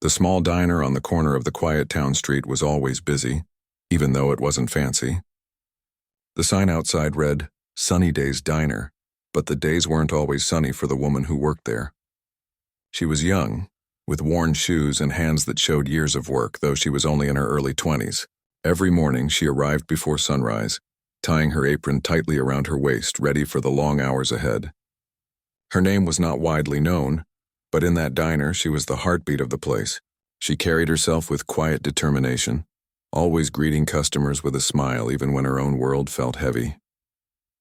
The small diner on the corner of the quiet town street was always busy, even though it wasn't fancy. The sign outside read, "Sunny Days Diner," but the days weren't always sunny for the woman who worked there. She was young, with worn shoes and hands that showed years of work, though she was only in her early 20s. Every morning she arrived before sunrise, tying her apron tightly around her waist, ready for the long hours ahead. Her name was not widely known, but in that diner she was the heartbeat of the place. She carried herself with quiet determination, always greeting customers with a smile even when her own world felt heavy.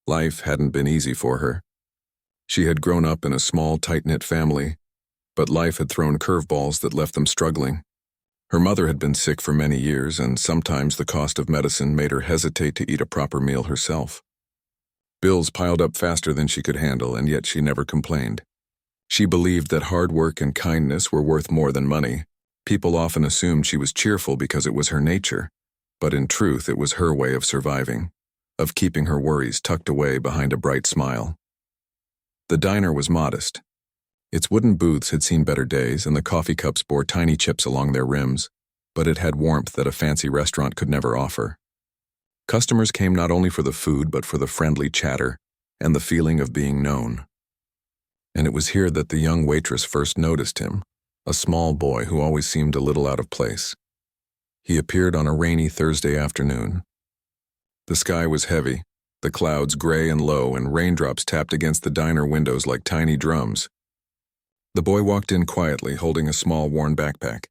Life hadn't been easy for her. She had grown up in a small, tight-knit family, but life had thrown curveballs that left them struggling. Her mother had been sick for many years, and sometimes the cost of medicine made her hesitate to eat a proper meal herself. Bills piled up faster than she could handle, and yet she never complained. She believed that hard work and kindness were worth more than money. People often assumed she was cheerful because it was her nature, but in truth it was her way of surviving, of keeping her worries tucked away behind a bright smile. The diner was modest. Its wooden booths had seen better days, and the coffee cups bore tiny chips along their rims, but it had warmth that a fancy restaurant could never offer. Customers came not only for the food but for the friendly chatter and the feeling of being known. And it was here that the young waitress first noticed him, a small boy who always seemed a little out of place. He appeared on a rainy Thursday afternoon. The sky was heavy, the clouds gray and low, and raindrops tapped against the diner windows like tiny drums. The boy walked in quietly, holding a small, worn backpack.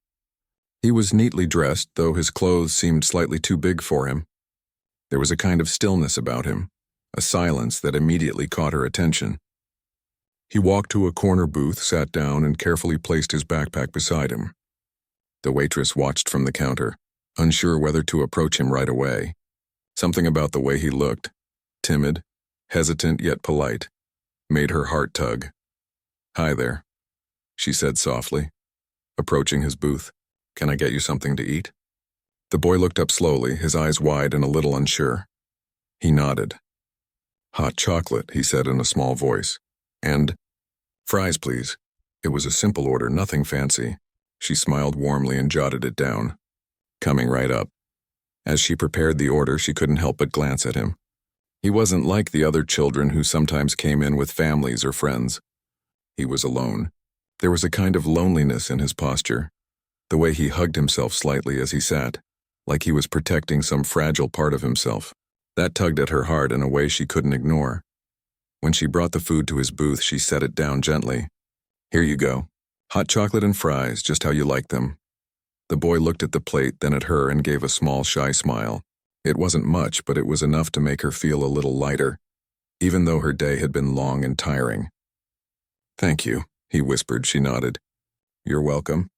He was neatly dressed, though his clothes seemed slightly too big for him. There was a kind of stillness about him, a silence that immediately caught her attention. He walked to a corner booth, sat down, and carefully placed his backpack beside him. The waitress watched from the counter, unsure whether to approach him right away. Something about the way he looked, timid, hesitant yet polite, made her heart tug. "Hi there," she said softly, approaching his booth. "Can I get you something to eat?" The boy looked up slowly, his eyes wide and a little unsure. He nodded. "Hot chocolate," he said in a small voice. "And fries, please." It was a simple order, nothing fancy. She smiled warmly and jotted it down. "Coming right up." As she prepared the order, she couldn't help but glance at him. He wasn't like the other children who sometimes came in with families or friends. He was alone. There was a kind of loneliness in his posture, the way he hugged himself slightly as he sat, like he was protecting some fragile part of himself. That tugged at her heart in a way she couldn't ignore. When she brought the food to his booth, she set it down gently. "Here you go. Hot chocolate and fries, just how you like them." The boy looked at the plate, then at her, and gave a small, shy smile. It wasn't much, but it was enough to make her feel a little lighter, even though her day had been long and tiring. "Thank you," he whispered. She nodded. "You're welcome.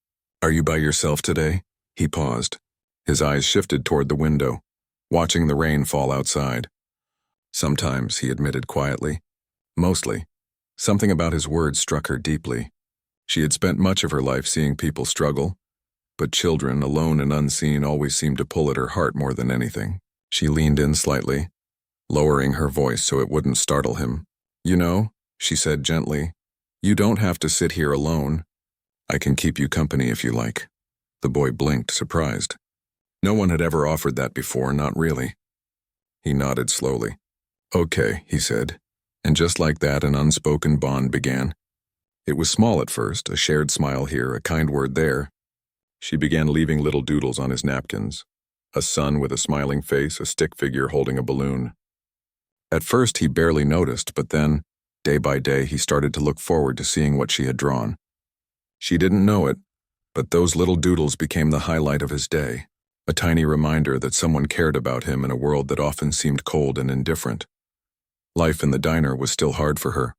Are you by yourself today?" He paused. His eyes shifted toward the window, watching the rain fall outside. "Sometimes," he admitted quietly. "Mostly." Something about his words struck her deeply. She had spent much of her life seeing people struggle, but children, alone and unseen, always seemed to pull at her heart more than anything. She leaned in slightly, lowering her voice so it wouldn't startle him. "You know," she said gently, "you don't have to sit here alone. I can keep you company if you like." The boy blinked, surprised. No one had ever offered that before, not really. He nodded slowly. "Okay," he said, and just like that an unspoken bond began. It was small at first, a shared smile here, a kind word there. She began leaving little doodles on his napkins. A sun with a smiling face, a stick figure holding a balloon. At first he barely noticed, but then, day by day, he started to look forward to seeing what she had drawn. She didn't know it, but those little doodles became the highlight of his day, a tiny reminder that someone cared about him in a world that often seemed cold and indifferent. Life in the diner was still hard for her.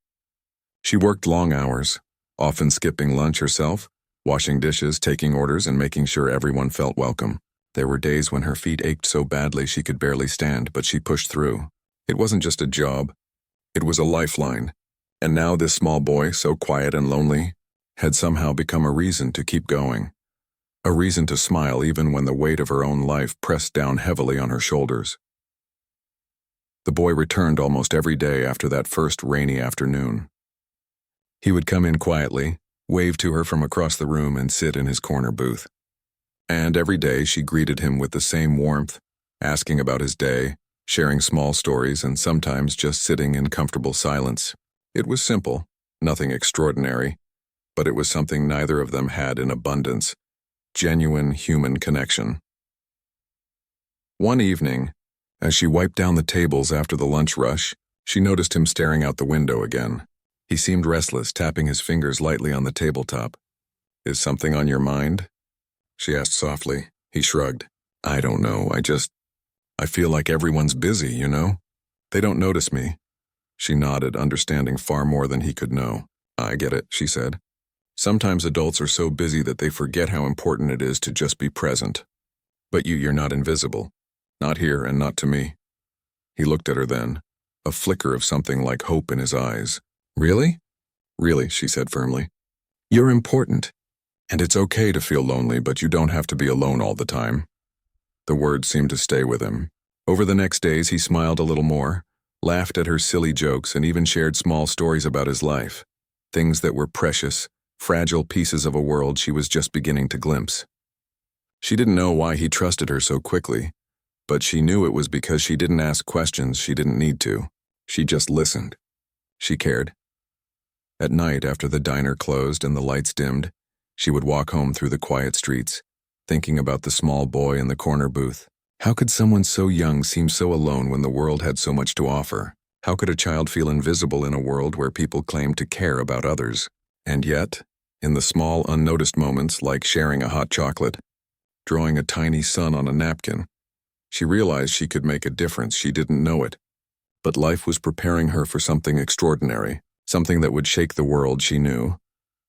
She worked long hours, often skipping lunch herself, washing dishes, taking orders, and making sure everyone felt welcome. There were days when her feet ached so badly she could barely stand, but she pushed through. It wasn't just a job. It was a lifeline. And now this small boy, so quiet and lonely, had somehow become a reason to keep going. A reason to smile even when the weight of her own life pressed down heavily on her shoulders. The boy returned almost every day after that first rainy afternoon. He would come in quietly, wave to her from across the room, and sit in his corner booth. And every day she greeted him with the same warmth, asking about his day, sharing small stories, and sometimes just sitting in comfortable silence. It was simple, nothing extraordinary, but it was something neither of them had in abundance: genuine human connection. One evening, as she wiped down the tables after the lunch rush, she noticed him staring out the window again. He seemed restless, tapping his fingers lightly on the tabletop. "Is something on your mind?" she asked softly. He shrugged. "I don't know, I feel like everyone's busy, you know? They don't notice me." She nodded, understanding far more than he could know. "I get it," she said. "Sometimes adults are so busy that they forget how important it is to just be present. But you're not invisible. Not here and not to me." He looked at her then, a flicker of something like hope in his eyes. "Really?" "Really," she said firmly. "You're important. And it's okay to feel lonely, but you don't have to be alone all the time." The words seemed to stay with him. Over the next days he smiled a little more, laughed at her silly jokes, and even shared small stories about his life. Things that were precious, fragile pieces of a world she was just beginning to glimpse. She didn't know why he trusted her so quickly, but she knew it was because she didn't ask questions she didn't need to. She just listened. She cared. At night, after the diner closed and the lights dimmed, she would walk home through the quiet streets, thinking about the small boy in the corner booth. How could someone so young seem so alone when the world had so much to offer? How could a child feel invisible in a world where people claimed to care about others? And yet, in the small, unnoticed moments, like sharing a hot chocolate, drawing a tiny sun on a napkin, she realized she could make a difference. She didn't know it, but life was preparing her for something extraordinary, something that would shake the world she knew,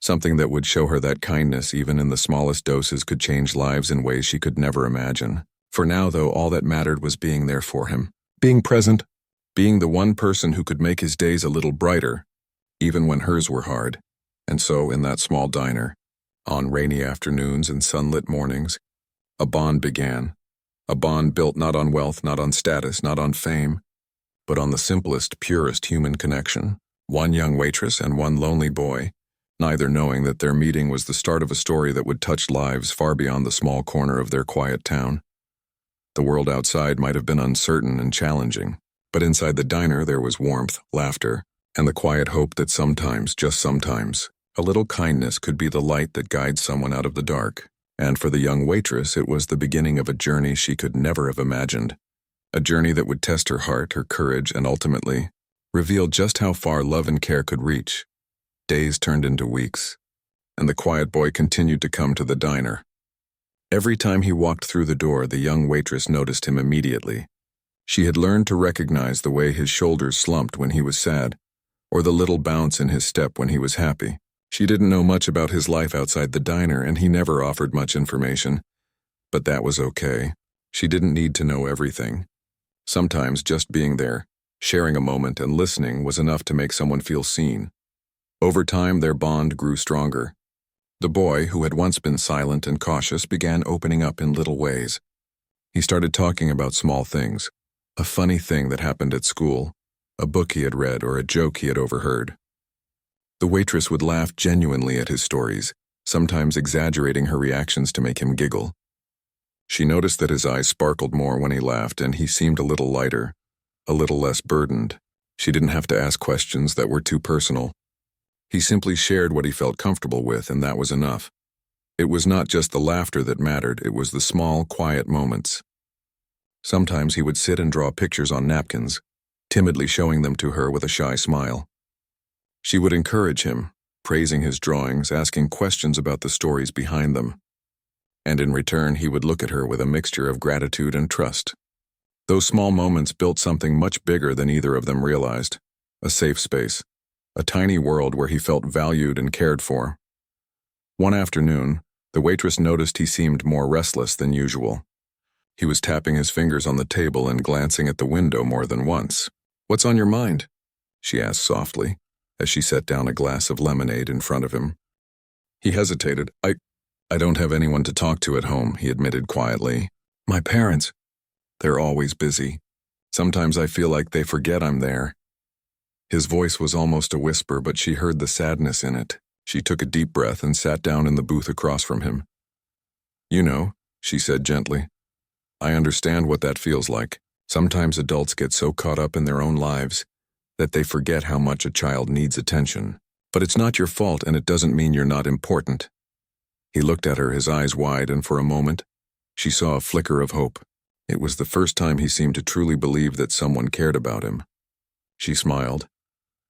something that would show her that kindness, even in the smallest doses, could change lives in ways she could never imagine. For now, though, all that mattered was being there for him, being present, being the one person who could make his days a little brighter, even when hers were hard. And so, in that small diner, on rainy afternoons and sunlit mornings, a bond began. A bond built not on wealth, not on status, not on fame, but on the simplest, purest human connection. One young waitress and one lonely boy, neither knowing that their meeting was the start of a story that would touch lives far beyond the small corner of their quiet town. The world outside might have been uncertain and challenging, but inside the diner there was warmth, laughter, and the quiet hope that sometimes, just sometimes, a little kindness could be the light that guides someone out of the dark. And for the young waitress, it was the beginning of a journey she could never have imagined. A journey that would test her heart, her courage, and ultimately reveal just how far love and care could reach. Days turned into weeks, and the quiet boy continued to come to the diner. Every time he walked through the door, the young waitress noticed him immediately. She had learned to recognize the way his shoulders slumped when he was sad, or the little bounce in his step when he was happy. She didn't know much about his life outside the diner, and he never offered much information. But that was okay. She didn't need to know everything. Sometimes just being there, sharing a moment, and listening was enough to make someone feel seen. Over time, their bond grew stronger. The boy, who had once been silent and cautious, began opening up in little ways. He started talking about small things, a funny thing that happened at school, a book he had read, or a joke he had overheard. The waitress would laugh genuinely at his stories, sometimes exaggerating her reactions to make him giggle. She noticed that his eyes sparkled more when he laughed, and he seemed a little lighter, a little less burdened. She didn't have to ask questions that were too personal. He simply shared what he felt comfortable with, and that was enough. It was not just the laughter that mattered, it was the small, quiet moments. Sometimes he would sit and draw pictures on napkins, timidly showing them to her with a shy smile. She would encourage him, praising his drawings, asking questions about the stories behind them. And in return, he would look at her with a mixture of gratitude and trust. Those small moments built something much bigger than either of them realized: a safe space, a tiny world where he felt valued and cared for. One afternoon, the waitress noticed he seemed more restless than usual. He was tapping his fingers on the table and glancing at the window more than once. "What's on your mind?" she asked softly, as she set down a glass of lemonade in front of him. He hesitated. I don't have anyone to talk to at home," he admitted quietly. "My parents. They're always busy. Sometimes I feel like they forget I'm there." His voice was almost a whisper, but she heard the sadness in it. She took a deep breath and sat down in the booth across from him. "You know," she said gently, "I understand what that feels like. Sometimes adults get so caught up in their own lives that they forget how much a child needs attention. But it's not your fault, and it doesn't mean you're not important." He looked at her, his eyes wide, and for a moment, she saw a flicker of hope. It was the first time he seemed to truly believe that someone cared about him. She smiled,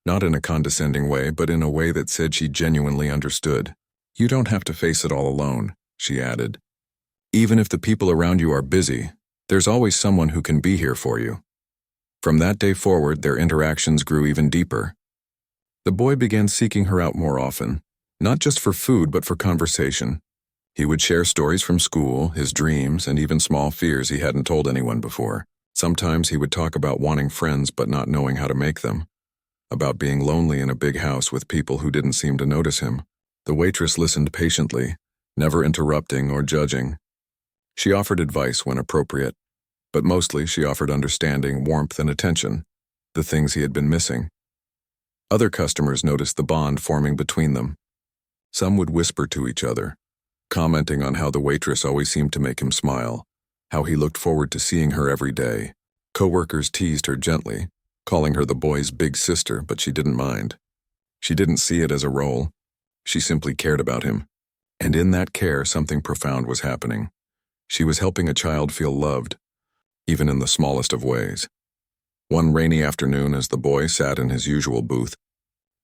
not in a condescending way, but in a way that said she genuinely understood. "You don't have to face it all alone," she added. "Even if the people around you are busy, there's always someone who can be here for you." From that day forward, their interactions grew even deeper. The boy began seeking her out more often, not just for food but for conversation. He would share stories from school, his dreams, and even small fears he hadn't told anyone before. Sometimes he would talk about wanting friends but not knowing how to make them, about being lonely in a big house with people who didn't seem to notice him. The waitress listened patiently, never interrupting or judging. She offered advice when appropriate, but mostly she offered understanding, warmth, and attention, the things he had been missing. Other customers noticed the bond forming between them. Some would whisper to each other, commenting on how the waitress always seemed to make him smile, how he looked forward to seeing her every day. Coworkers teased her gently, calling her the boy's big sister, but she didn't mind. She didn't see it as a role. She simply cared about him. And in that care, something profound was happening. She was helping a child feel loved, even in the smallest of ways. One rainy afternoon, as the boy sat in his usual booth,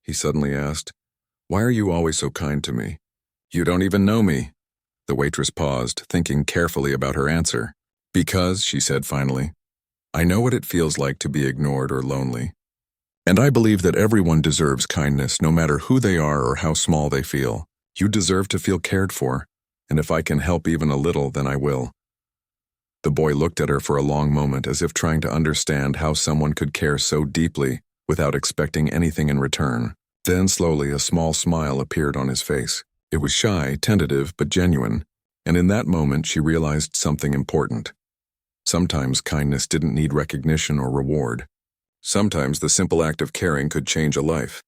he suddenly asked, "Why are you always so kind to me? You don't even know me." The waitress paused, thinking carefully about her answer. "Because," she said finally, "I know what it feels like to be ignored or lonely. And I believe that everyone deserves kindness, no matter who they are or how small they feel. You deserve to feel cared for, and if I can help even a little, then I will." The boy looked at her for a long moment, as if trying to understand how someone could care so deeply without expecting anything in return. Then slowly a small smile appeared on his face. It was shy, tentative, but genuine, and in that moment she realized something important. Sometimes kindness didn't need recognition or reward. Sometimes the simple act of caring could change a life.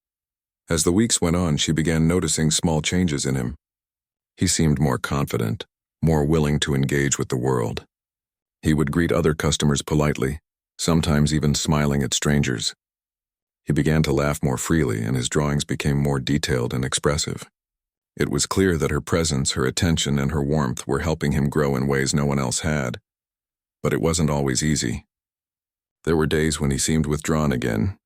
As the weeks went on, she began noticing small changes in him. He seemed more confident, more willing to engage with the world. He would greet other customers politely, sometimes even smiling at strangers. He began to laugh more freely, and his drawings became more detailed and expressive. It was clear that her presence, her attention, and her warmth were helping him grow in ways no one else had. But it wasn't always easy. There were days when he seemed withdrawn again,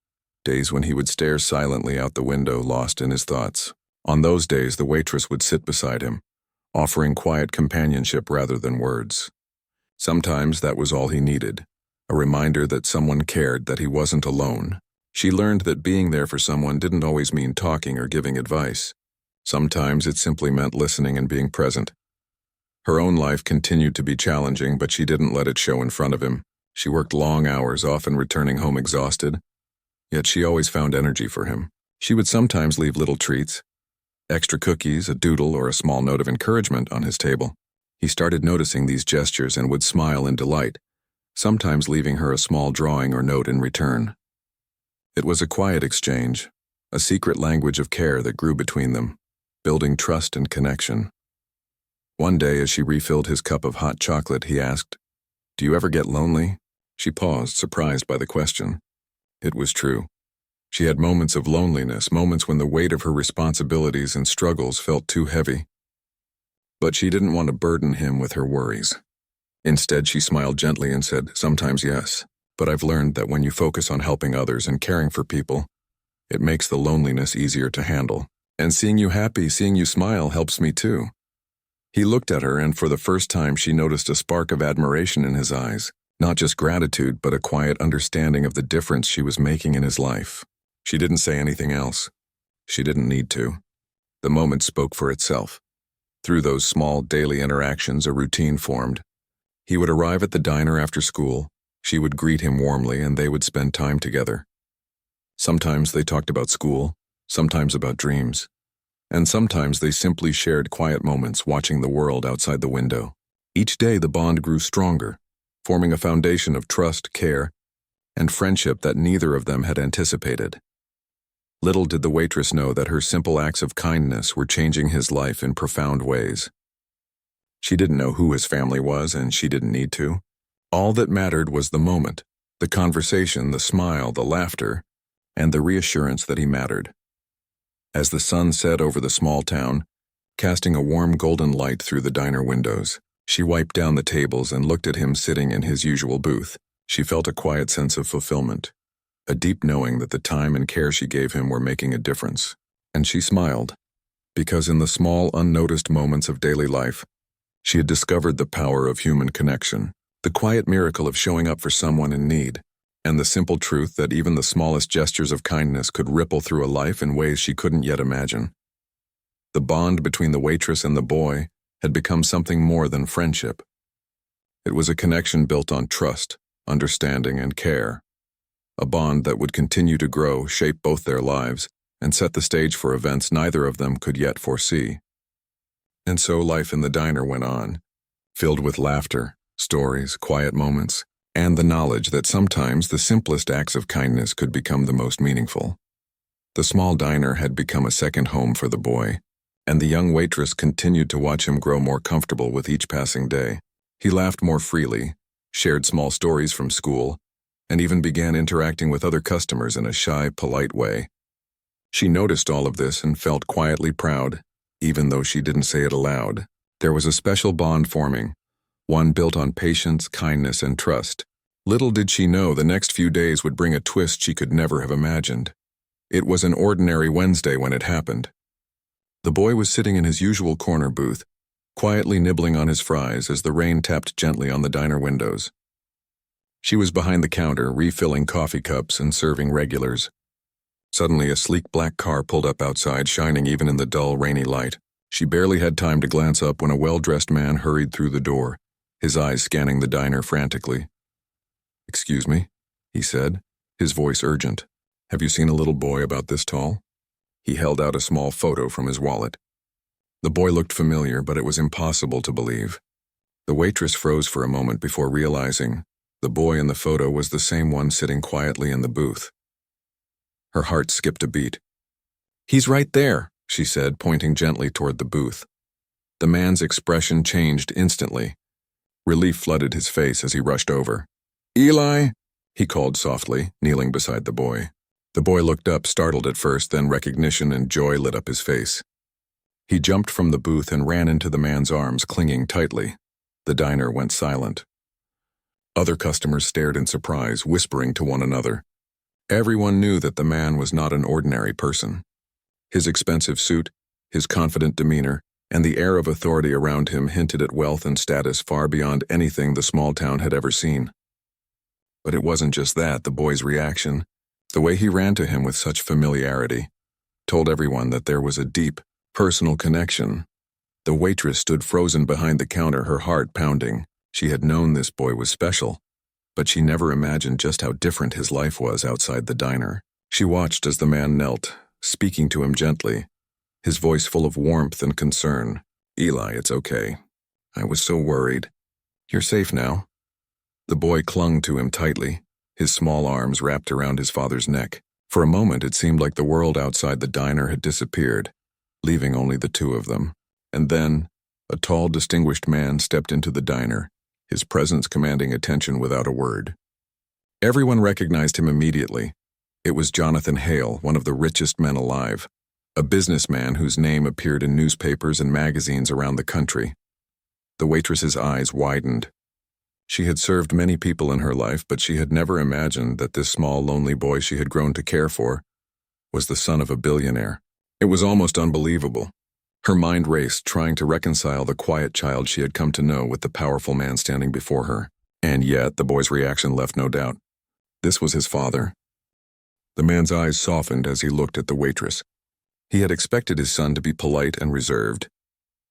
days when he would stare silently out the window, lost in his thoughts. On those days, the waitress would sit beside him, offering quiet companionship rather than words. Sometimes that was all he needed, a reminder that someone cared, that he wasn't alone. She learned that being there for someone didn't always mean talking or giving advice. Sometimes it simply meant listening and being present. Her own life continued to be challenging, but she didn't let it show in front of him. She worked long hours, often returning home exhausted, yet she always found energy for him. She would sometimes leave little treats, extra cookies, a doodle, or a small note of encouragement on his table. He started noticing these gestures and would smile in delight, sometimes leaving her a small drawing or note in return. It was a quiet exchange, a secret language of care that grew between them, building trust and connection. One day, as she refilled his cup of hot chocolate, he asked, "Do you ever get lonely?" She paused, surprised by the question. It was true. She had moments of loneliness, moments when the weight of her responsibilities and struggles felt too heavy. But she didn't want to burden him with her worries. Instead, she smiled gently and said, "Sometimes yes, but I've learned that when you focus on helping others and caring for people, it makes the loneliness easier to handle. And seeing you happy, seeing you smile helps me too." He looked at her, and for the first time she noticed a spark of admiration in his eyes, not just gratitude, but a quiet understanding of the difference she was making in his life. She didn't say anything else. She didn't need to. The moment spoke for itself. Through those small daily interactions, a routine formed. He would arrive at the diner after school, she would greet him warmly, and they would spend time together. Sometimes they talked about school, sometimes about dreams, and sometimes they simply shared quiet moments watching the world outside the window. Each day the bond grew stronger, forming a foundation of trust, care, and friendship that neither of them had anticipated. Little did the waitress know that her simple acts of kindness were changing his life in profound ways. She didn't know who his family was, and she didn't need to. All that mattered was the moment, the conversation, the smile, the laughter, and the reassurance that he mattered. As the sun set over the small town, casting a warm golden light through the diner windows, she wiped down the tables and looked at him sitting in his usual booth. She felt a quiet sense of fulfillment, a deep knowing that the time and care she gave him were making a difference. And she smiled, because in the small, unnoticed moments of daily life, she had discovered the power of human connection, the quiet miracle of showing up for someone in need, and the simple truth that even the smallest gestures of kindness could ripple through a life in ways she couldn't yet imagine. The bond between the waitress and the boy had become something more than friendship. It was a connection built on trust, understanding, and care, a bond that would continue to grow, shape both their lives, and set the stage for events neither of them could yet foresee. And so life in the diner went on, filled with laughter, stories, quiet moments, and the knowledge that sometimes the simplest acts of kindness could become the most meaningful. The small diner had become a second home for the boy, and the young waitress continued to watch him grow more comfortable with each passing day. He laughed more freely, shared small stories from school, and even began interacting with other customers in a shy, polite way. She noticed all of this and felt quietly proud, even though she didn't say it aloud. There was a special bond forming, one built on patience, kindness, and trust. Little did she know the next few days would bring a twist she could never have imagined. It was an ordinary Wednesday when it happened. The boy was sitting in his usual corner booth, quietly nibbling on his fries as the rain tapped gently on the diner windows. She was behind the counter, refilling coffee cups and serving regulars. Suddenly, a sleek black car pulled up outside, shining even in the dull, rainy light. She barely had time to glance up when a well-dressed man hurried through the door, his eyes scanning the diner frantically. "Excuse me," he said, his voice urgent. "Have you seen a little boy about this tall?" He held out a small photo from his wallet. The boy looked familiar, but it was impossible to believe. The waitress froze for a moment before realizing the boy in the photo was the same one sitting quietly in the booth. Her heart skipped a beat. "He's right there," she said, pointing gently toward the booth. The man's expression changed instantly. Relief flooded his face as he rushed over. "Eli," he called softly, kneeling beside the boy. The boy looked up, startled at first, then recognition and joy lit up his face. He jumped from the booth and ran into the man's arms, clinging tightly. The diner went silent. Other customers stared in surprise, whispering to one another. Everyone knew that the man was not an ordinary person. His expensive suit, his confident demeanor, and the air of authority around him hinted at wealth and status far beyond anything the small town had ever seen. But it wasn't just that. The boy's reaction, the way he ran to him with such familiarity, told everyone that there was a deep, personal connection. The waitress stood frozen behind the counter, her heart pounding. She had known this boy was special, but she never imagined just how different his life was outside the diner. She watched as the man knelt, speaking to him gently, his voice full of warmth and concern. "Eli, it's okay. I was so worried. You're safe now." The boy clung to him tightly, his small arms wrapped around his father's neck. For a moment it seemed like the world outside the diner had disappeared, leaving only the two of them. And then, a tall, distinguished man stepped into the diner, his presence commanding attention without a word. Everyone recognized him immediately. It was Jonathan Hale, one of the richest men alive, a businessman whose name appeared in newspapers and magazines around the country. The waitress's eyes widened. She had served many people in her life, but she had never imagined that this small, lonely boy she had grown to care for was the son of a billionaire. It was almost unbelievable. Her mind raced, trying to reconcile the quiet child she had come to know with the powerful man standing before her. And yet, the boy's reaction left no doubt. This was his father. The man's eyes softened as he looked at the waitress. He had expected his son to be polite and reserved,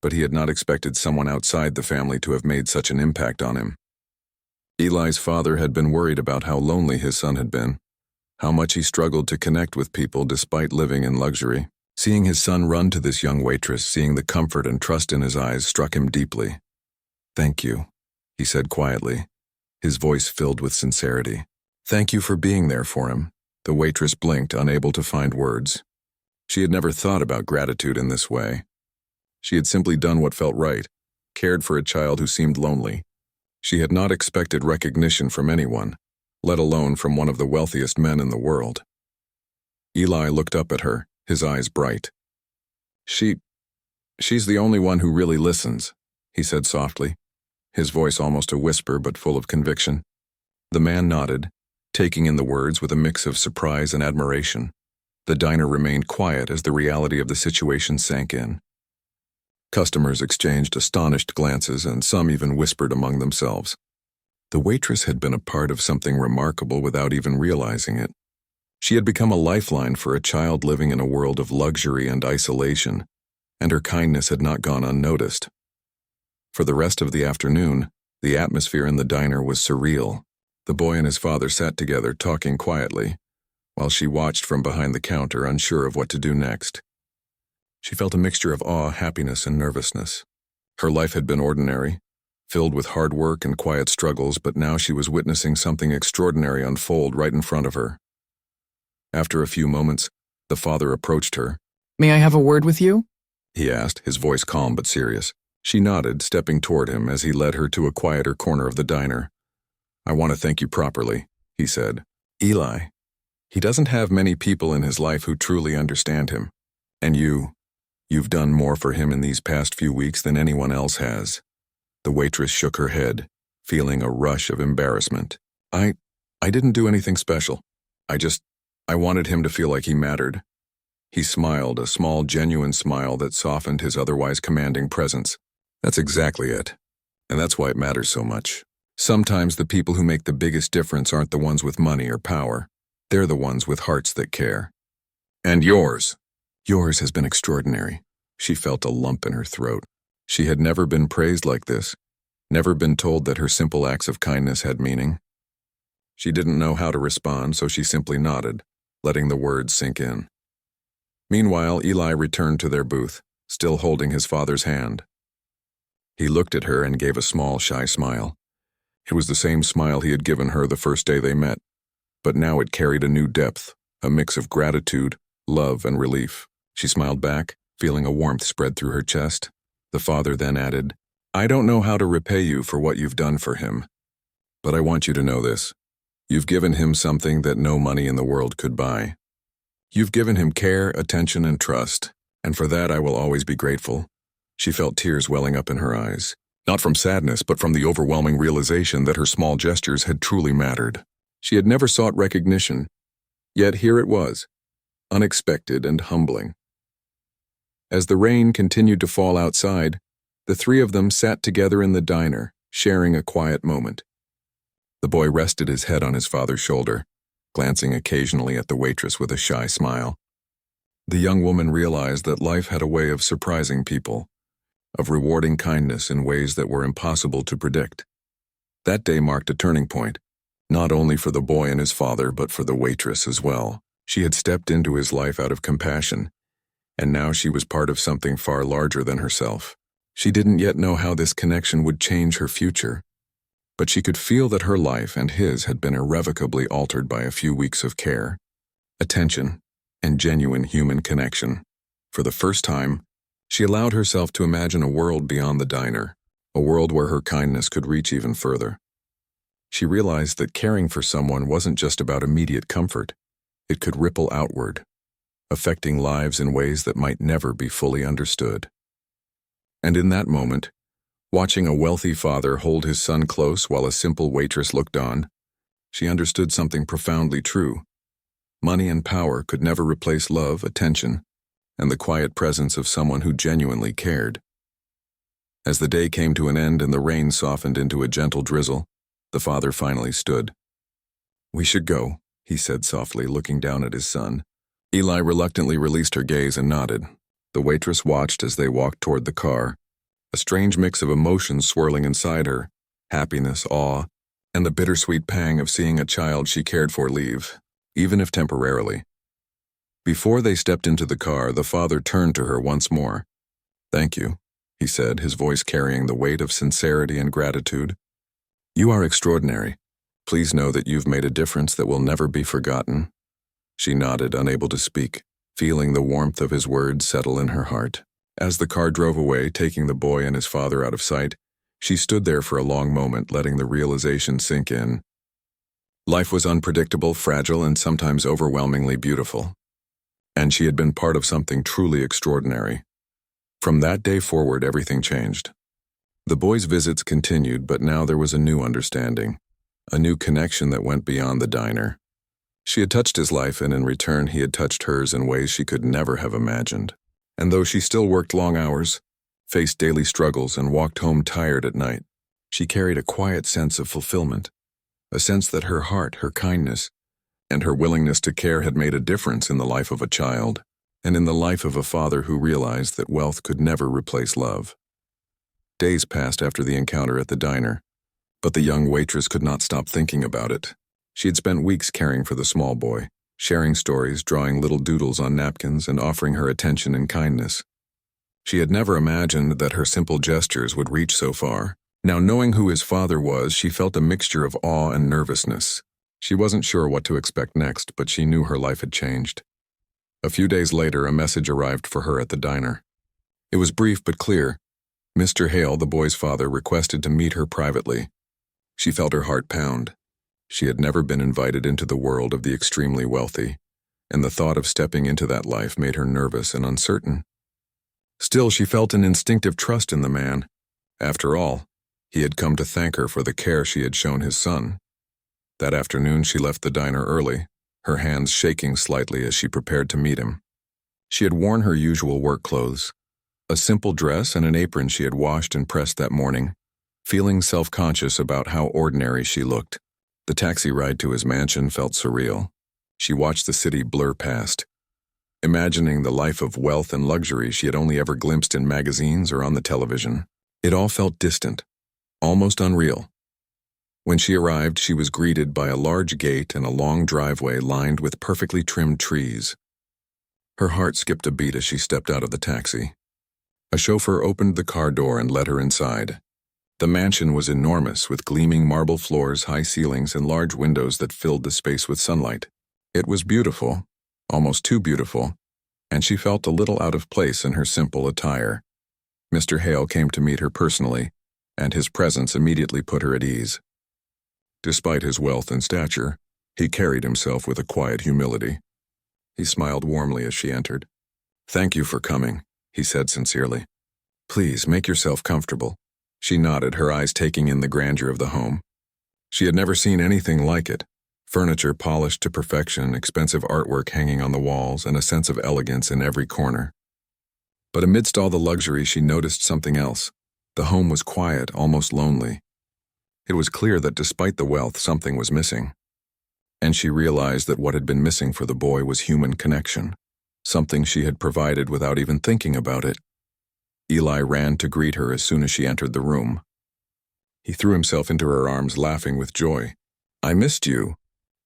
but he had not expected someone outside the family to have made such an impact on him. Eli's father had been worried about how lonely his son had been, how much he struggled to connect with people despite living in luxury. Seeing his son run to this young waitress, seeing the comfort and trust in his eyes, struck him deeply. "Thank you," he said quietly, his voice filled with sincerity. "Thank you for being there for him. The waitress blinked, unable to find words. She had never thought about gratitude in this way. She had simply done what felt right, cared for a child who seemed lonely. She had not expected recognition from anyone, let alone from one of the wealthiest men in the world. Eli looked up at her, his eyes bright. She's the only one who really listens, he said softly, his voice almost a whisper but full of conviction. The man nodded, taking in the words with a mix of surprise and admiration. The diner remained quiet as the reality of the situation sank in. Customers exchanged astonished glances, and some even whispered among themselves. The waitress had been a part of something remarkable without even realizing it. She had become a lifeline for a child living in a world of luxury and isolation, and her kindness had not gone unnoticed. For the rest of the afternoon, the atmosphere in the diner was surreal. The boy and his father sat together, talking quietly, while she watched from behind the counter, unsure of what to do next. She felt a mixture of awe, happiness, and nervousness. Her life had been ordinary, filled with hard work and quiet struggles, but now she was witnessing something extraordinary unfold right in front of her. After a few moments, the father approached her. "May I have a word with you?" he asked, his voice calm but serious. She nodded, stepping toward him as he led her to a quieter corner of the diner. "I want to thank you properly," he said. "Eli, he doesn't have many people in his life who truly understand him. And you've done more for him in these past few weeks than anyone else has." The waitress shook her head, feeling a rush of embarrassment. I didn't do anything special. I wanted him to feel like he mattered." He smiled, a small, genuine smile that softened his otherwise commanding presence. "That's exactly it. And that's why it matters so much. Sometimes the people who make the biggest difference aren't the ones with money or power. They're the ones with hearts that care. And yours has been extraordinary." She felt a lump in her throat. She had never been praised like this, never been told that her simple acts of kindness had meaning. She didn't know how to respond, so she simply nodded, letting the words sink in. Meanwhile, Eli returned to their booth, still holding his father's hand. He looked at her and gave a small, shy smile. It was the same smile he had given her the first day they met, but now it carried a new depth, a mix of gratitude, love, and relief. She smiled back, feeling a warmth spread through her chest. The father then added, "I don't know how to repay you for what you've done for him, but I want you to know this. You've given him something that no money in the world could buy. You've given him care, attention, and trust, and for that I will always be grateful." She felt tears welling up in her eyes, not from sadness, but from the overwhelming realization that her small gestures had truly mattered. She had never sought recognition, yet here it was, unexpected and humbling. As the rain continued to fall outside, the three of them sat together in the diner, sharing a quiet moment. The boy rested his head on his father's shoulder, glancing occasionally at the waitress with a shy smile. The young woman realized that life had a way of surprising people, of rewarding kindness in ways that were impossible to predict. That day marked a turning point, not only for the boy and his father, but for the waitress as well. She had stepped into his life out of compassion, and now she was part of something far larger than herself. She didn't yet know how this connection would change her future, but she could feel that her life and his had been irrevocably altered by a few weeks of care, attention, and genuine human connection. For the first time, she allowed herself to imagine a world beyond the diner, a world where her kindness could reach even further. She realized that caring for someone wasn't just about immediate comfort. It could ripple outward, affecting lives in ways that might never be fully understood. And in that moment, watching a wealthy father hold his son close while a simple waitress looked on, she understood something profoundly true. Money and power could never replace love, attention, and the quiet presence of someone who genuinely cared. As the day came to an end and the rain softened into a gentle drizzle, the father finally stood. "We should go," he said softly, looking down at his son. Eli reluctantly released her gaze and nodded. The waitress watched as they walked toward the car, a strange mix of emotions swirling inside her, happiness, awe, and the bittersweet pang of seeing a child she cared for leave, even if temporarily. Before they stepped into the car, the father turned to her once more. "Thank you," he said, his voice carrying the weight of sincerity and gratitude. "You are extraordinary. Please know that you've made a difference that will never be forgotten." She nodded, unable to speak, feeling the warmth of his words settle in her heart. As the car drove away, taking the boy and his father out of sight, she stood there for a long moment, letting the realization sink in. Life was unpredictable, fragile, and sometimes overwhelmingly beautiful. And she had been part of something truly extraordinary. From that day forward, everything changed. The boy's visits continued, but now there was a new understanding, a new connection that went beyond the diner. She had touched his life, and in return he had touched hers in ways she could never have imagined. And though she still worked long hours, faced daily struggles, and walked home tired at night, she carried a quiet sense of fulfillment, a sense that her heart, her kindness, and her willingness to care had made a difference in the life of a child, and in the life of a father who realized that wealth could never replace love. Days passed after the encounter at the diner, but the young waitress could not stop thinking about it. She had spent weeks caring for the small boy, sharing stories, drawing little doodles on napkins, and offering her attention and kindness. She had never imagined that her simple gestures would reach so far. Now, knowing who his father was, she felt a mixture of awe and nervousness. She wasn't sure what to expect next, but she knew her life had changed. A few days later, a message arrived for her at the diner. It was brief but clear. Mr. Hale, the boy's father, requested to meet her privately. She felt her heart pound. She had never been invited into the world of the extremely wealthy, and the thought of stepping into that life made her nervous and uncertain. Still, she felt an instinctive trust in the man. After all, he had come to thank her for the care she had shown his son. That afternoon, she left the diner early, her hands shaking slightly as she prepared to meet him. She had worn her usual work clothes, a simple dress and an apron she had washed and pressed that morning, feeling self-conscious about how ordinary she looked. The taxi ride to his mansion felt surreal. She watched the city blur past, imagining the life of wealth and luxury she had only ever glimpsed in magazines or on the television. It all felt distant, almost unreal. When she arrived, she was greeted by a large gate and a long driveway lined with perfectly trimmed trees. Her heart skipped a beat as she stepped out of the taxi. A chauffeur opened the car door and led her inside. The mansion was enormous, with gleaming marble floors, high ceilings, and large windows that filled the space with sunlight. It was beautiful, almost too beautiful, and she felt a little out of place in her simple attire. Mr. Hale came to meet her personally, and his presence immediately put her at ease. Despite his wealth and stature, he carried himself with a quiet humility. He smiled warmly as she entered. "Thank you for coming," he said sincerely. "Please, make yourself comfortable." She nodded, her eyes taking in the grandeur of the home. She had never seen anything like it. Furniture polished to perfection, expensive artwork hanging on the walls, and a sense of elegance in every corner. But amidst all the luxury, she noticed something else. The home was quiet, almost lonely. It was clear that despite the wealth, something was missing. And she realized that what had been missing for the boy was human connection, something she had provided without even thinking about it. Eli ran to greet her as soon as she entered the room. He threw himself into her arms, laughing with joy. "I missed you,"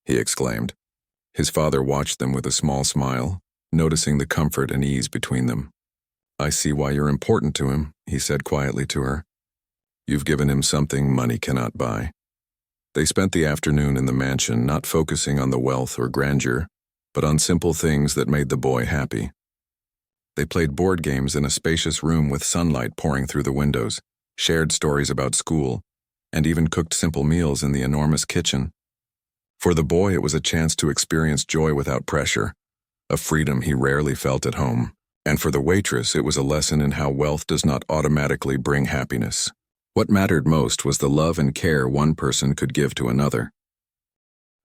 he exclaimed. His father watched them with a small smile, noticing the comfort and ease between them. "I see why you're important to him," he said quietly to her. "You've given him something money cannot buy." They spent the afternoon in the mansion, not focusing on the wealth or grandeur, but on simple things that made the boy happy. They played board games in a spacious room with sunlight pouring through the windows, shared stories about school, and even cooked simple meals in the enormous kitchen. For the boy, it was a chance to experience joy without pressure, a freedom he rarely felt at home. And for the waitress, it was a lesson in how wealth does not automatically bring happiness. What mattered most was the love and care one person could give to another.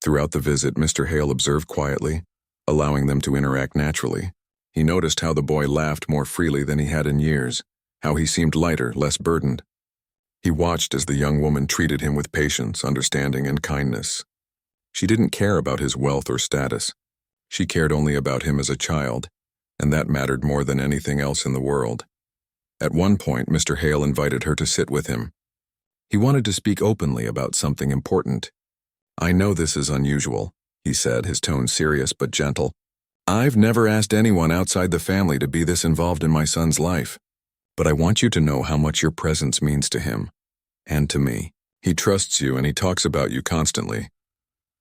Throughout the visit, Mr. Hale observed quietly, allowing them to interact naturally. He noticed how the boy laughed more freely than he had in years, how he seemed lighter, less burdened. He watched as the young woman treated him with patience, understanding, and kindness. She didn't care about his wealth or status. She cared only about him as a child, and that mattered more than anything else in the world. At one point, Mr. Hale invited her to sit with him. He wanted to speak openly about something important. "I know this is unusual," he said, his tone serious but gentle. "I've never asked anyone outside the family to be this involved in my son's life. But I want you to know how much your presence means to him, and to me. He trusts you and he talks about you constantly."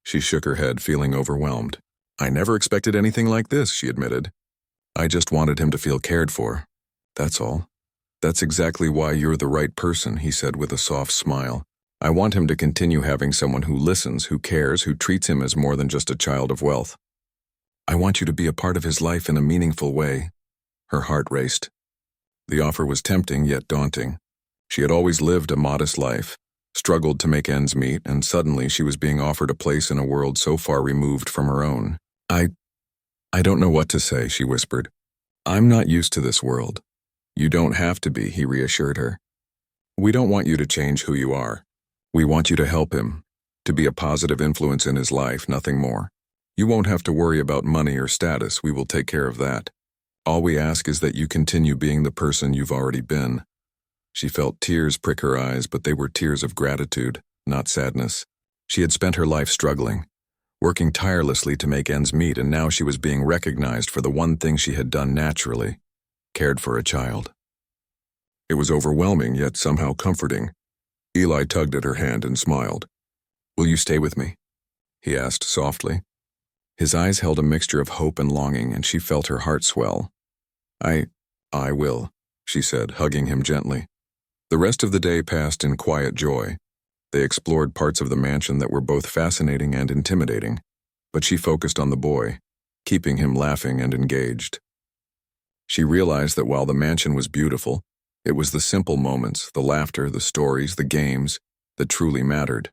She shook her head, feeling overwhelmed. "I never expected anything like this," she admitted. "I just wanted him to feel cared for. That's all." "That's exactly why you're the right person," he said with a soft smile. "I want him to continue having someone who listens, who cares, who treats him as more than just a child of wealth. I want you to be a part of his life in a meaningful way." Her heart raced. The offer was tempting yet daunting. She had always lived a modest life, struggled to make ends meet, and suddenly she was being offered a place in a world so far removed from her own. I don't know what to say," she whispered. "I'm not used to this world." "You don't have to be," he reassured her. "We don't want you to change who you are. We want you to help him, to be a positive influence in his life, nothing more. You won't have to worry about money or status, we will take care of that. All we ask is that you continue being the person you've already been." She felt tears prick her eyes, but they were tears of gratitude, not sadness. She had spent her life struggling, working tirelessly to make ends meet, and now she was being recognized for the one thing she had done naturally, cared for a child. It was overwhelming, yet somehow comforting. Eli tugged at her hand and smiled. "Will you stay with me?" he asked softly. His eyes held a mixture of hope and longing, and she felt her heart swell. I will," she said, hugging him gently. The rest of the day passed in quiet joy. They explored parts of the mansion that were both fascinating and intimidating, but she focused on the boy, keeping him laughing and engaged. She realized that while the mansion was beautiful, it was the simple moments, the laughter, the stories, the games, that truly mattered.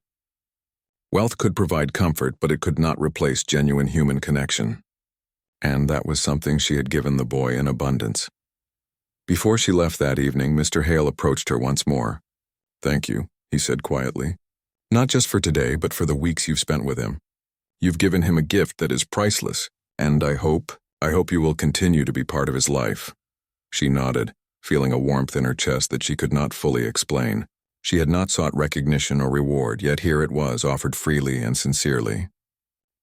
Wealth could provide comfort, but it could not replace genuine human connection. And that was something she had given the boy in abundance. Before she left that evening, Mr. Hale approached her once more. "Thank you," he said quietly. "Not just for today, but for the weeks you've spent with him. You've given him a gift that is priceless, and I hope you will continue to be part of his life." She nodded, feeling a warmth in her chest that she could not fully explain. She had not sought recognition or reward, yet here it was, offered freely and sincerely.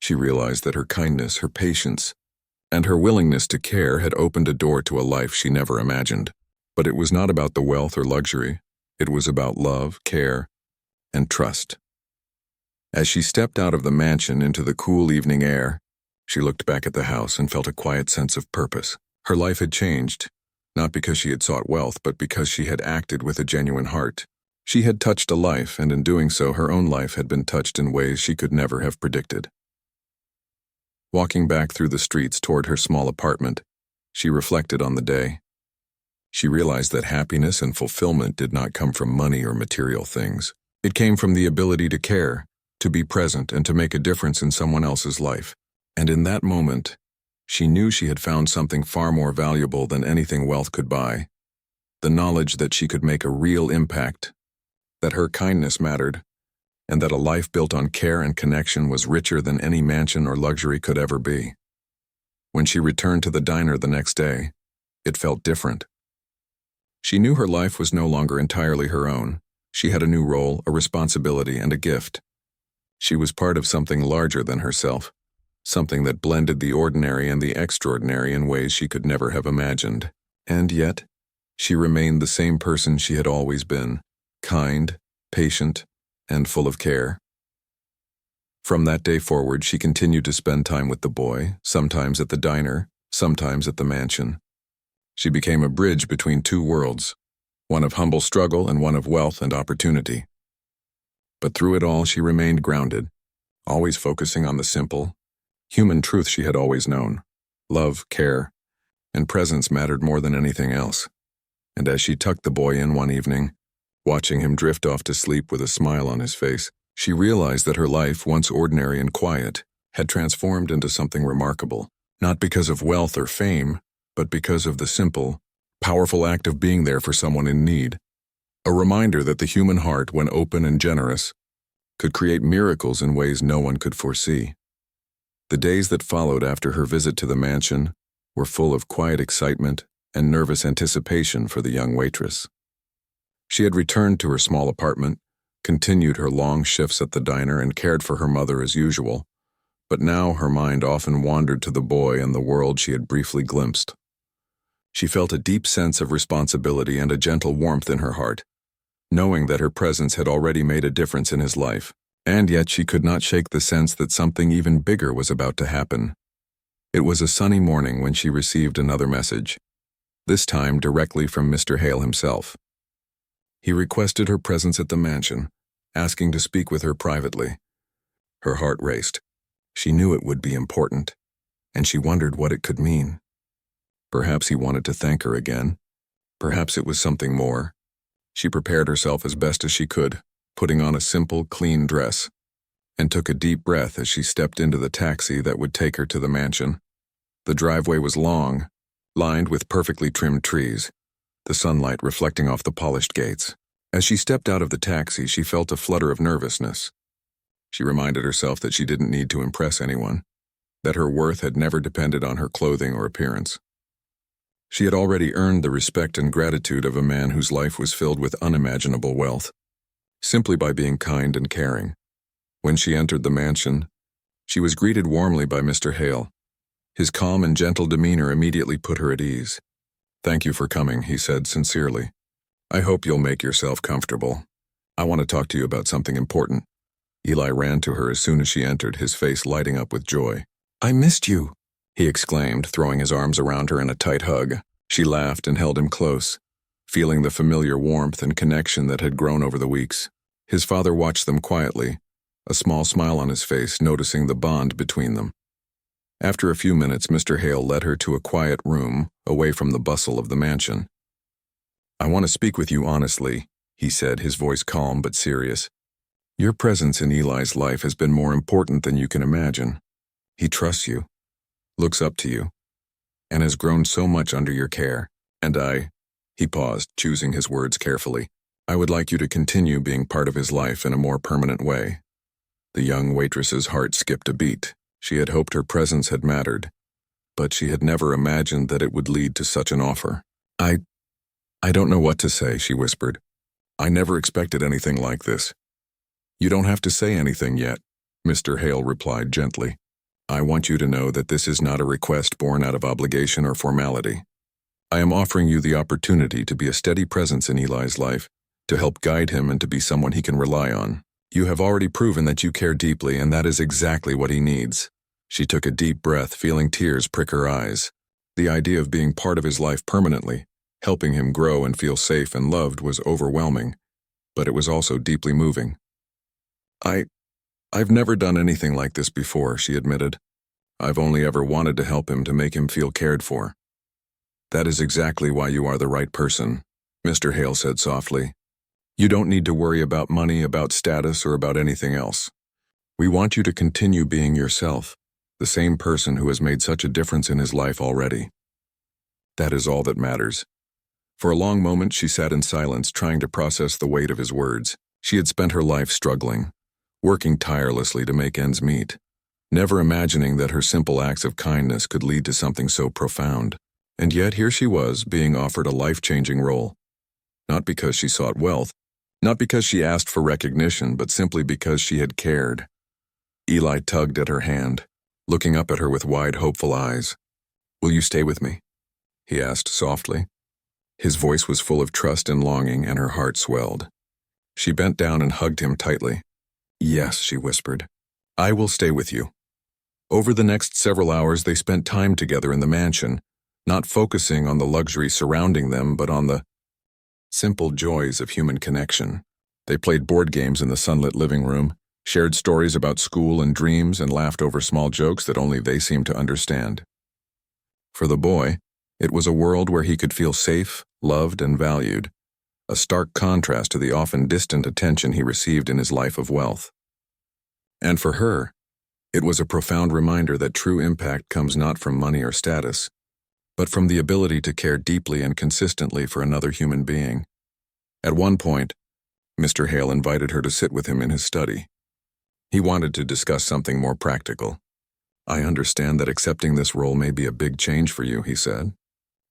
She realized that her kindness, her patience, and her willingness to care had opened a door to a life she never imagined. But it was not about the wealth or luxury. It was about love, care, and trust. As she stepped out of the mansion into the cool evening air, she looked back at the house and felt a quiet sense of purpose. Her life had changed, not because she had sought wealth, but because she had acted with a genuine heart. She had touched a life, and in doing so, her own life had been touched in ways she could never have predicted. Walking back through the streets toward her small apartment, she reflected on the day. She realized that happiness and fulfillment did not come from money or material things. It came from the ability to care, to be present, and to make a difference in someone else's life. And in that moment, she knew she had found something far more valuable than anything wealth could buy. The knowledge that she could make a real impact, that her kindness mattered, and that a life built on care and connection was richer than any mansion or luxury could ever be. When she returned to the diner the next day, it felt different. She knew her life was no longer entirely her own. She had a new role, a responsibility, and a gift. She was part of something larger than herself, something that blended the ordinary and the extraordinary in ways she could never have imagined. And yet, she remained the same person she had always been, kind, patient, and full of care. From that day forward, she continued to spend time with the boy, sometimes at the diner, sometimes at the mansion. She became a bridge between two worlds, one of humble struggle and one of wealth and opportunity. But through it all, she remained grounded, always focusing on the simple, human truth she had always known. Love, care, and presence mattered more than anything else. And as she tucked the boy in one evening, watching him drift off to sleep with a smile on his face, she realized that her life, once ordinary and quiet, had transformed into something remarkable, not because of wealth or fame, but because of the simple, powerful act of being there for someone in need. A reminder that the human heart, when open and generous, could create miracles in ways no one could foresee. The days that followed after her visit to the mansion were full of quiet excitement and nervous anticipation for the young waitress. She had returned to her small apartment, continued her long shifts at the diner, and cared for her mother as usual, but now her mind often wandered to the boy and the world she had briefly glimpsed. She felt a deep sense of responsibility and a gentle warmth in her heart, knowing that her presence had already made a difference in his life, and yet she could not shake the sense that something even bigger was about to happen. It was a sunny morning when she received another message, this time directly from Mr. Hale himself. He requested her presence at the mansion, asking to speak with her privately. Her heart raced. She knew it would be important, and she wondered what it could mean. Perhaps he wanted to thank her again. Perhaps it was something more. She prepared herself as best as she could, putting on a simple, clean dress, and took a deep breath as she stepped into the taxi that would take her to the mansion. The driveway was long, lined with perfectly trimmed trees, the sunlight reflecting off the polished gates. As she stepped out of the taxi, she felt a flutter of nervousness. She reminded herself that she didn't need to impress anyone, that her worth had never depended on her clothing or appearance. She had already earned the respect and gratitude of a man whose life was filled with unimaginable wealth, simply by being kind and caring. When she entered the mansion, she was greeted warmly by Mr. Hale. His calm and gentle demeanor immediately put her at ease. "Thank you for coming," he said sincerely. "I hope you'll make yourself comfortable. I want to talk to you about something important." Eli ran to her as soon as she entered, his face lighting up with joy. "I missed you," he exclaimed, throwing his arms around her in a tight hug. She laughed and held him close, feeling the familiar warmth and connection that had grown over the weeks. His father watched them quietly, a small smile on his face, noticing the bond between them. After a few minutes, Mr. Hale led her to a quiet room, away from the bustle of the mansion. "I want to speak with you honestly," he said, his voice calm but serious. "Your presence in Eli's life has been more important than you can imagine. He trusts you, looks up to you, and has grown so much under your care. And he paused, choosing his words carefully. "I would like you to continue being part of his life in a more permanent way." The young waitress's heart skipped a beat. She had hoped her presence had mattered, but she had never imagined that it would lead to such an offer. I don't know what to say," she whispered. "I never expected anything like this." "You don't have to say anything yet," Mr. Hale replied gently. "I want you to know that this is not a request born out of obligation or formality. I am offering you the opportunity to be a steady presence in Eli's life, to help guide him and to be someone he can rely on. You have already proven that you care deeply, and that is exactly what he needs." She took a deep breath, feeling tears prick her eyes. The idea of being part of his life permanently, helping him grow and feel safe and loved, was overwhelming, but it was also deeply moving. I've never done anything like this before," she admitted. "I've only ever wanted to help him, to make him feel cared for." "That is exactly why you are the right person," Mr. Hale said softly. "You don't need to worry about money, about status, or about anything else. We want you to continue being yourself, the same person who has made such a difference in his life already. That is all that matters." For a long moment she sat in silence, trying to process the weight of his words. She had spent her life struggling, working tirelessly to make ends meet, never imagining that her simple acts of kindness could lead to something so profound. And yet here she was, being offered a life-changing role. Not because she sought wealth, not because she asked for recognition, but simply because she had cared. Eli tugged at her hand, looking up at her with wide, hopeful eyes. "Will you stay with me?" he asked softly. His voice was full of trust and longing, and her heart swelled. She bent down and hugged him tightly. "Yes," she whispered. "I will stay with you." Over the next several hours they spent time together in the mansion, not focusing on the luxury surrounding them, but on the simple joys of human connection. They played board games in the sunlit living room, shared stories about school and dreams, and laughed over small jokes that only they seemed to understand. For the boy, it was a world where he could feel safe, loved, and valued, a stark contrast to the often distant attention he received in his life of wealth. And for her, it was a profound reminder that true impact comes not from money or status, but from the ability to care deeply and consistently for another human being. At one point, Mr. Hale invited her to sit with him in his study. He wanted to discuss something more practical. "I understand that accepting this role may be a big change for you," he said.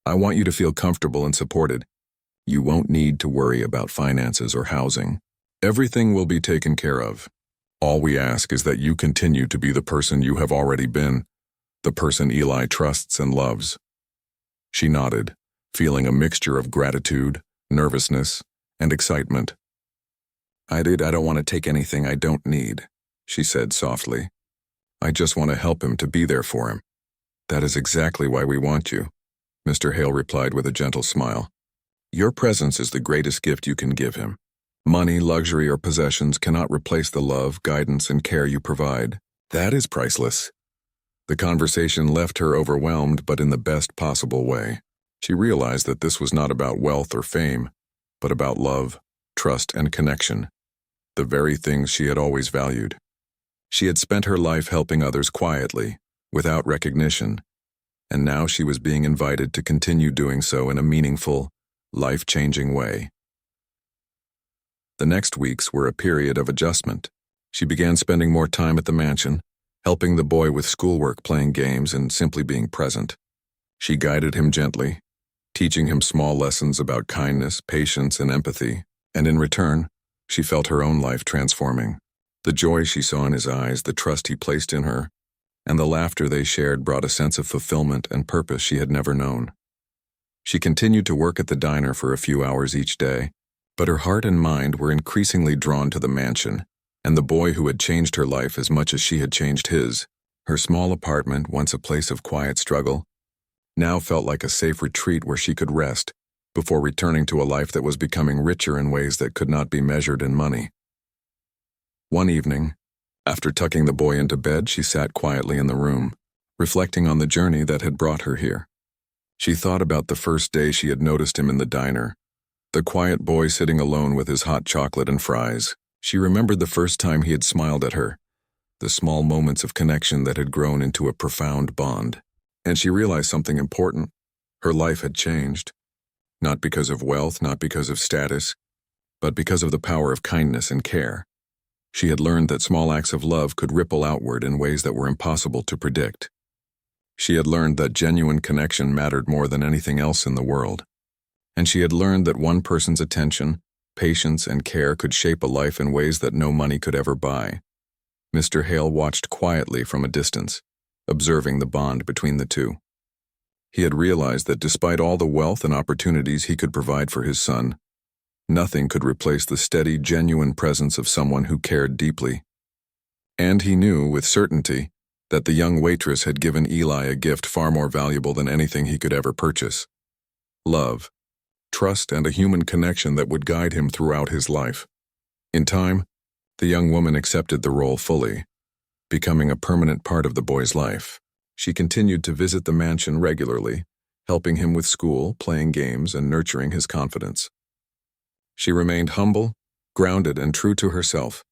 "I want you to feel comfortable and supported. You won't need to worry about finances or housing. Everything will be taken care of. All we ask is that you continue to be the person you have already been, the person Eli trusts and loves." She nodded, feeling a mixture of gratitude, nervousness, and excitement. I don't want to take anything I don't need," she said softly. "I just want to help him, to be there for him." "That is exactly why we want you," Mr. Hale replied with a gentle smile. "Your presence is the greatest gift you can give him. Money, luxury, or possessions cannot replace the love, guidance, and care you provide. That is priceless." The conversation left her overwhelmed, but in the best possible way. She realized that this was not about wealth or fame, but about love, trust, and connection, the very things she had always valued. She had spent her life helping others quietly, without recognition, and now she was being invited to continue doing so in a meaningful, life-changing way. The next weeks were a period of adjustment. She began spending more time at the mansion, helping the boy with schoolwork, playing games, and simply being present. She guided him gently, teaching him small lessons about kindness, patience, and empathy, and in return, she felt her own life transforming. The joy she saw in his eyes, the trust he placed in her, and the laughter they shared brought a sense of fulfillment and purpose she had never known. She continued to work at the diner for a few hours each day, but her heart and mind were increasingly drawn to the mansion, and the boy who had changed her life as much as she had changed his. Her small apartment, once a place of quiet struggle, now felt like a safe retreat where she could rest before returning to a life that was becoming richer in ways that could not be measured in money. One evening, after tucking the boy into bed, she sat quietly in the room, reflecting on the journey that had brought her here. She thought about the first day she had noticed him in the diner, the quiet boy sitting alone with his hot chocolate and fries. She remembered the first time he had smiled at her, the small moments of connection that had grown into a profound bond. And she realized something important. Her life had changed, not because of wealth, not because of status, but because of the power of kindness and care. She had learned that small acts of love could ripple outward in ways that were impossible to predict. She had learned that genuine connection mattered more than anything else in the world. And she had learned that one person's attention, patience, and care could shape a life in ways that no money could ever buy. Mr. Hale watched quietly from a distance, observing the bond between the two. He had realized that despite all the wealth and opportunities he could provide for his son, nothing could replace the steady, genuine presence of someone who cared deeply. And he knew with certainty that the young waitress had given Eli a gift far more valuable than anything he could ever purchase: love, trust, and a human connection that would guide him throughout his life. In time, the young woman accepted the role fully, becoming a permanent part of the boy's life. She continued to visit the mansion regularly, helping him with school, playing games, and nurturing his confidence. She remained humble, grounded, and true to herself,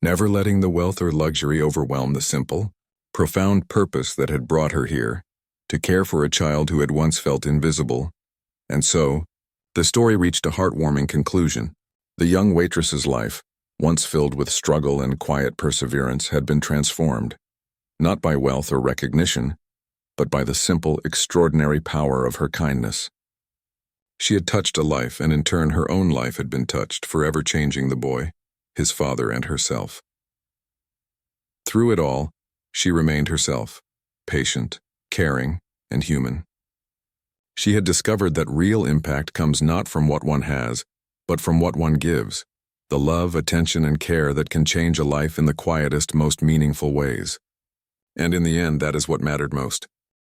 never letting the wealth or luxury overwhelm the simple, profound purpose that had brought her here, to care for a child who had once felt invisible. And so, the story reached a heartwarming conclusion. The young waitress's life, once filled with struggle and quiet perseverance, had been transformed, not by wealth or recognition, but by the simple, extraordinary power of her kindness. She had touched a life, and in turn her own life had been touched, forever changing the boy, his father, and herself. Through it all, she remained herself, patient, caring, and human. She had discovered that real impact comes not from what one has, but from what one gives, the love, attention, and care that can change a life in the quietest, most meaningful ways. And in the end, that is what mattered most.